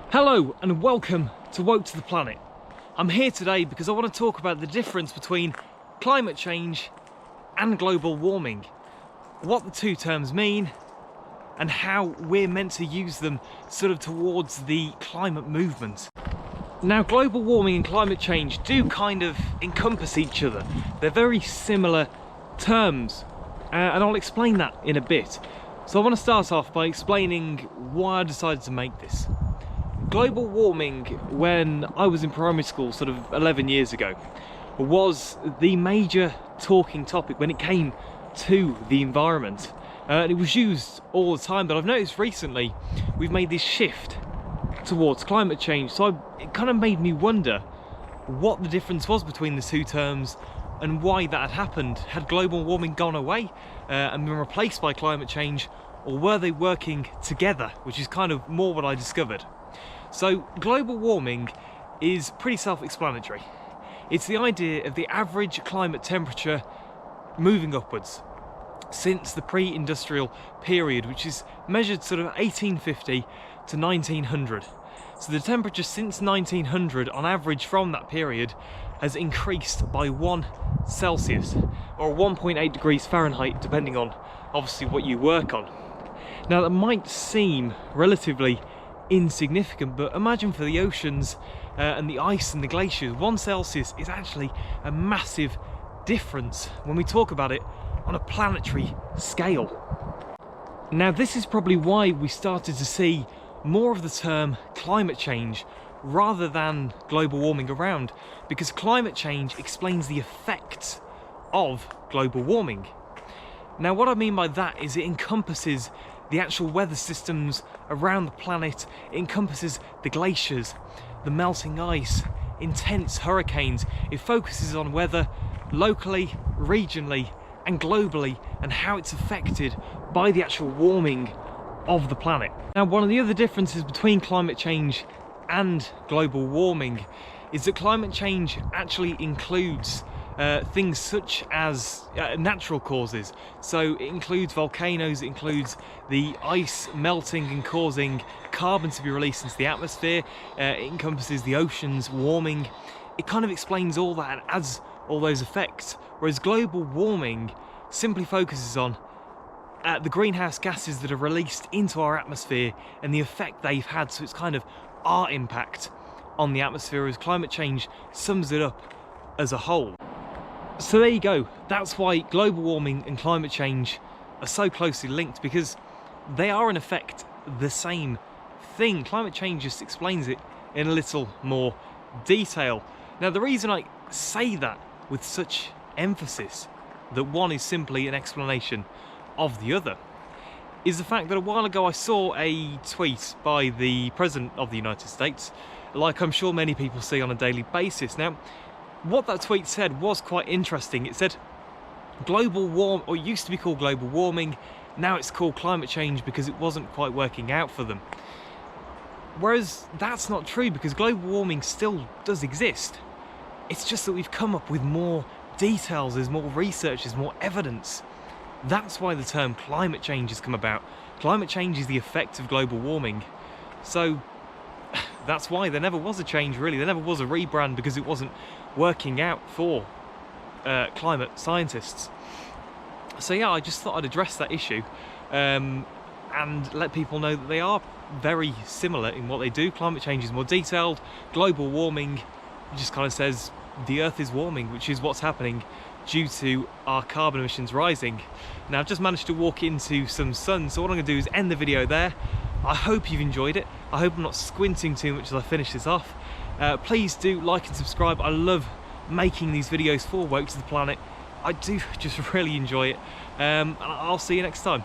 Hello and welcome to Woke to the Planet. I'm here today because I want to talk about the difference between climate change and global warming, what the two terms mean and how we're meant to use them sort of towards the climate movement. Now, global warming and climate change do kind of encompass each other. They're very similar terms and I'll explain that in a bit. So I want to start off by explaining why I decided to make this. Global warming, when I was in primary school sort of 11 years ago, was the major talking topic when it came to the environment. And it was used all the time, but I've noticed recently we've made this shift towards climate change. So it kind of made me wonder what the difference was between the two terms and why that had happened. Had global warming gone away and been replaced by climate change, or were they working together, which is kind of more what I discovered. So global warming is pretty self-explanatory. It's the idea of the average climate temperature moving upwards since the pre-industrial period, which is measured sort of 1850 to 1900. So the temperature since 1900 on average from that period has increased by 1 Celsius or 1.8 degrees Fahrenheit, depending on obviously what you work on. Now that might seem relatively insignificant, but imagine for the oceans and the ice and the glaciers, 1 Celsius is actually a massive difference when we talk about it on a planetary scale. Now this is probably why we started to see more of the term climate change rather than global warming around, because climate change explains the effects of global warming. Now what I mean by that is it encompasses the actual weather systems around the planet. It encompasses the glaciers, the melting ice, intense hurricanes. It focuses on weather locally, regionally and globally, and how it's affected by the actual warming of the planet. Now, one of the other differences between climate change and global warming is that climate change actually includes things such as natural causes. So it includes volcanoes, it includes the ice melting and causing carbon to be released into the atmosphere, it encompasses the oceans warming. It kind of explains all that and adds all those effects, whereas global warming simply focuses on the greenhouse gases that are released into our atmosphere and the effect they've had. So it's kind of our impact on the atmosphere, as climate change sums it up as a whole. So there you go. That's why global warming and climate change are so closely linked, because they are in effect the same thing. Climate change just explains it in a little more detail. Now the reason I say that with such emphasis, that one is simply an explanation of the other, is the fact that a while ago I saw a tweet by the President of the United States, like I'm sure many people see on a daily basis. Now what that tweet said was quite interesting. It said global warming, or it used to be called global warming, now it's called climate change because it wasn't quite working out for them. Whereas that's not true, because global warming still does exist. It's just that we've come up with more details, there's more research, there's more evidence. That's why the term climate change has come about. Climate change is the effect of global warming. So that's why there never was a change, really. There never was a rebrand, because it wasn't working out for climate scientists. So yeah, I just thought I'd address that issue and let people know that they are very similar in what they do. Climate change is more detailed. Global warming just kind of says the Earth is warming, which is what's happening due to our carbon emissions rising. Now I've just managed to walk into some sun, so what I'm going to do is end the video there. I hope you've enjoyed it. I hope I'm not squinting too much as I finish this off. Please do like and subscribe. I love making these videos for Woke to the Planet. I do just really enjoy it. And I'll see you next time.